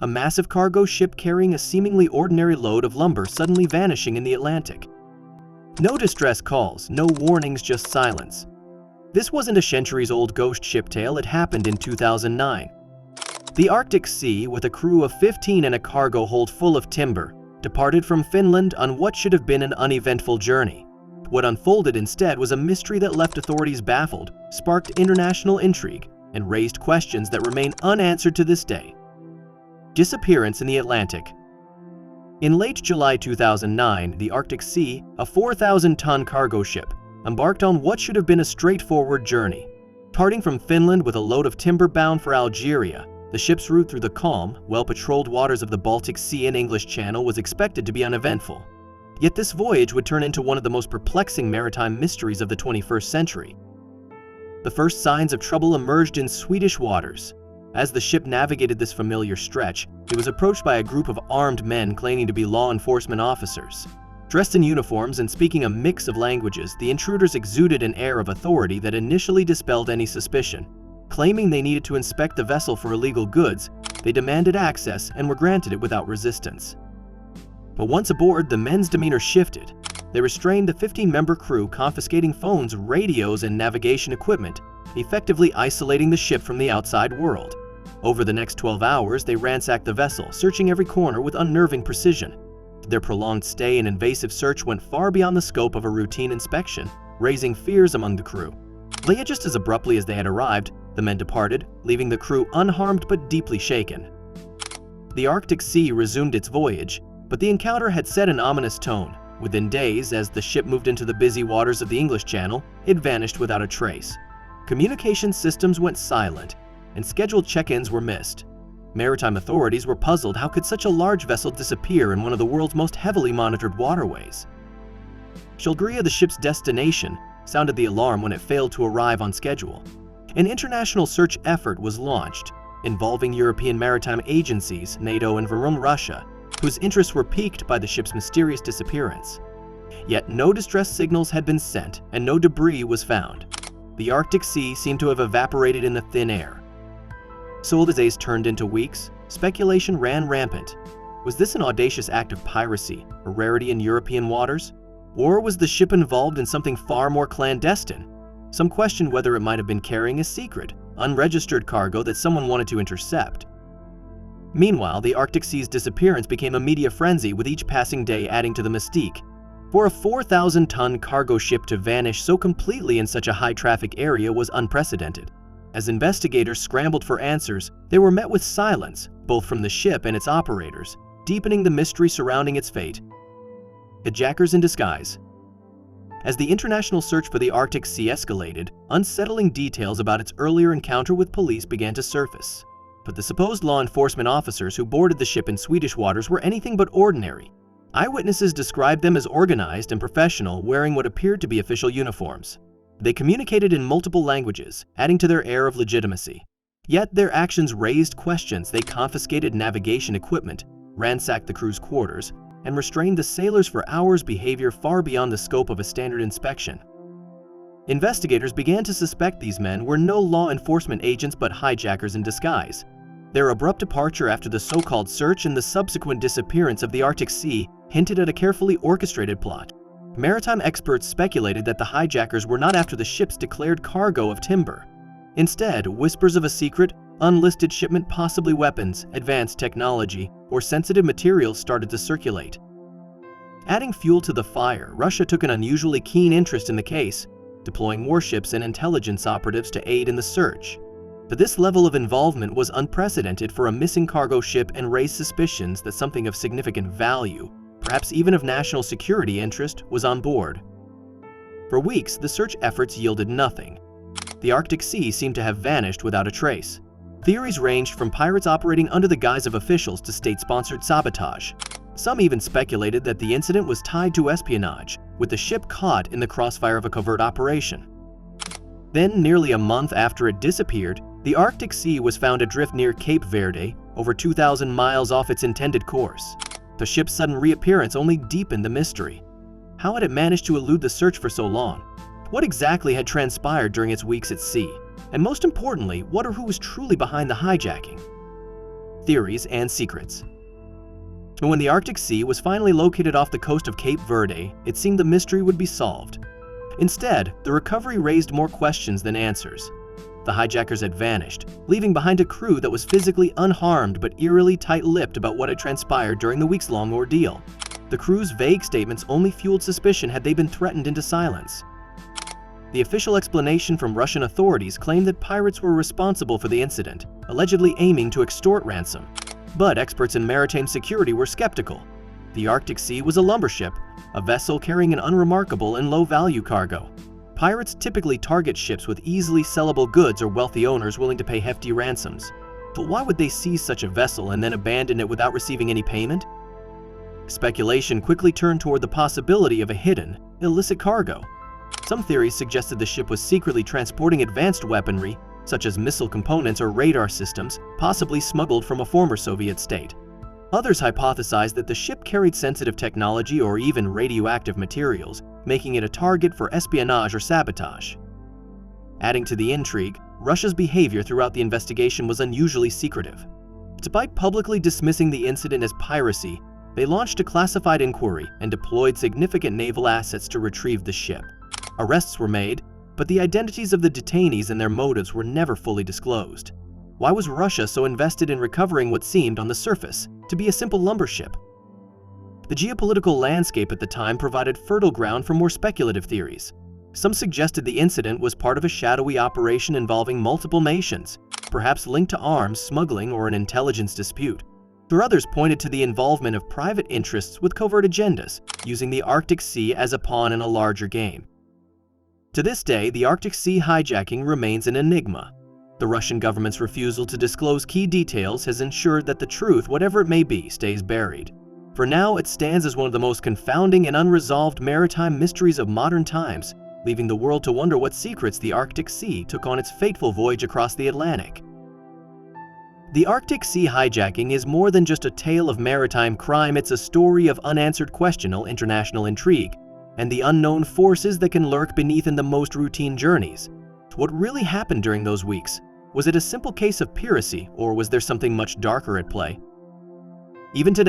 a massive cargo ship carrying a seemingly ordinary load of lumber suddenly vanishing in the Atlantic. No distress calls, no warnings, just silence. This wasn't a centuries-old ghost ship tale, it happened in 2009. The Arctic Sea, with a crew of 15 and a cargo hold full of timber, departed from Finland on what should have been an uneventful journey. What unfolded instead was a mystery that left authorities baffled, sparked international intrigue, and raised questions that remain unanswered to this day. Disappearance in the Atlantic. In late July 2009, the Arctic Sea, a 4,000-ton cargo ship, embarked on what should have been a straightforward journey. Departing from Finland with a load of timber bound for Algeria, the ship's route through the calm, well-patrolled waters of the Baltic Sea and English Channel was expected to be uneventful. Yet this voyage would turn into one of the most perplexing maritime mysteries of the 21st century. The first signs of trouble emerged in Swedish waters. As the ship navigated this familiar stretch, it was approached by a group of armed men claiming to be law enforcement officers. Dressed in uniforms and speaking a mix of languages, the intruders exuded an air of authority that initially dispelled any suspicion. Claiming they needed to inspect the vessel for illegal goods, they demanded access and were granted it without resistance. But once aboard, the men's demeanor shifted. They restrained the 15-member crew, confiscating phones, radios, and navigation equipment, effectively isolating the ship from the outside world. Over the next 12 hours, they ransacked the vessel, searching every corner with unnerving precision. Their prolonged stay and invasive search went far beyond the scope of a routine inspection, raising fears among the crew. Yet just as abruptly as they had arrived, the men departed, leaving the crew unharmed but deeply shaken. The Arctic Sea resumed its voyage, but the encounter had set an ominous tone. Within days, as the ship moved into the busy waters of the English Channel, it vanished without a trace. Communication systems went silent, and scheduled check-ins were missed. Maritime authorities were puzzled. How could such a large vessel disappear in one of the world's most heavily monitored waterways? Algeria, the ship's destination, sounded the alarm when it failed to arrive on schedule. An international search effort was launched, involving European maritime agencies, NATO, and Russia, whose interests were piqued by the ship's mysterious disappearance. Yet no distress signals had been sent, and no debris was found. The Arctic Sea seemed to have evaporated in the thin air. So as days turned into weeks, speculation ran rampant. Was this an audacious act of piracy, a rarity in European waters? Or was the ship involved in something far more clandestine? Some questioned whether it might have been carrying a secret, unregistered cargo that someone wanted to intercept. Meanwhile, the Arctic Sea's disappearance became a media frenzy, with each passing day adding to the mystique. For a 4,000-ton cargo ship to vanish so completely in such a high-traffic area was unprecedented. As investigators scrambled for answers, they were met with silence, both from the ship and its operators, deepening the mystery surrounding its fate. Hijackers in disguise. As the international search for the Arctic Sea escalated, unsettling details about its earlier encounter with police began to surface. But the supposed law enforcement officers who boarded the ship in Swedish waters were anything but ordinary. Eyewitnesses described them as organized and professional, wearing what appeared to be official uniforms. They communicated in multiple languages, adding to their air of legitimacy. Yet their actions raised questions. They confiscated navigation equipment, ransacked the crew's quarters, and restrained the sailors for hours, behavior far beyond the scope of a standard inspection. Investigators began to suspect these men were no law enforcement agents but hijackers in disguise. Their abrupt departure after the so-called search and the subsequent disappearance of the Arctic Sea hinted at a carefully orchestrated plot. Maritime experts speculated that the hijackers were not after the ship's declared cargo of timber. Instead, whispers of a secret, unlisted shipment, possibly weapons, advanced technology, or sensitive materials started to circulate. Adding fuel to the fire, Russia took an unusually keen interest in the case, deploying warships and intelligence operatives to aid in the search. But this level of involvement was unprecedented for a missing cargo ship and raised suspicions that something of significant value, perhaps even of national security interest, was on board. For weeks, the search efforts yielded nothing. The Arctic Sea seemed to have vanished without a trace. Theories ranged from pirates operating under the guise of officials to state-sponsored sabotage. Some even speculated that the incident was tied to espionage, with the ship caught in the crossfire of a covert operation. Then, nearly a month after it disappeared, the Arctic Sea was found adrift near Cape Verde, over 2,000 miles off its intended course. The ship's sudden reappearance only deepened the mystery. How had it managed to elude the search for so long? What exactly had transpired during its weeks at sea? And most importantly, what or who was truly behind the hijacking? theories, and secrets. And when the Arctic Sea was finally located off the coast of Cape Verde, it seemed the mystery would be solved. Instead, the recovery raised more questions than answers. The hijackers had vanished, leaving behind a crew that was physically unharmed but eerily tight-lipped about what had transpired during the weeks-long ordeal. The crew's vague statements only fueled suspicion had they been threatened into silence. The official explanation from Russian authorities claimed that pirates were responsible for the incident, allegedly aiming to extort ransom. But experts in maritime security were skeptical. The Arctic Sea was a lumber ship, a vessel carrying an unremarkable and low-value cargo. Pirates typically target ships with easily sellable goods or wealthy owners willing to pay hefty ransoms. But why would they seize such a vessel and then abandon it without receiving any payment? Speculation quickly turned toward the possibility of a hidden, illicit cargo. Some theories suggested the ship was secretly transporting advanced weaponry, such as missile components or radar systems, possibly smuggled from a former Soviet state. Others hypothesized that the ship carried sensitive technology or even radioactive materials, making it a target for espionage or sabotage. Adding to the intrigue, Russia's behavior throughout the investigation was unusually secretive. Despite publicly dismissing the incident as piracy, they launched a classified inquiry and deployed significant naval assets to retrieve the ship. Arrests were made, but the identities of the detainees and their motives were never fully disclosed. Why was Russia so invested in recovering what seemed, on the surface, to be a simple lumber ship? The geopolitical landscape at the time provided fertile ground for more speculative theories. Some suggested the incident was part of a shadowy operation involving multiple nations, perhaps linked to arms, smuggling, or an intelligence dispute. Others pointed to the involvement of private interests with covert agendas, using the Arctic Sea as a pawn in a larger game. To this day, the Arctic Sea hijacking remains an enigma. The Russian government's refusal to disclose key details has ensured that the truth, whatever it may be, stays buried. For now, it stands as one of the most confounding and unresolved maritime mysteries of modern times, leaving the world to wonder what secrets the Arctic Sea took on its fateful voyage across the Atlantic. The Arctic Sea hijacking is more than just a tale of maritime crime. It's a story of unanswered questionable international intrigue and the unknown forces that can lurk beneath in the most routine journeys. What really happened during those weeks? Was it a simple case of piracy, or was there something much darker at play? Even today,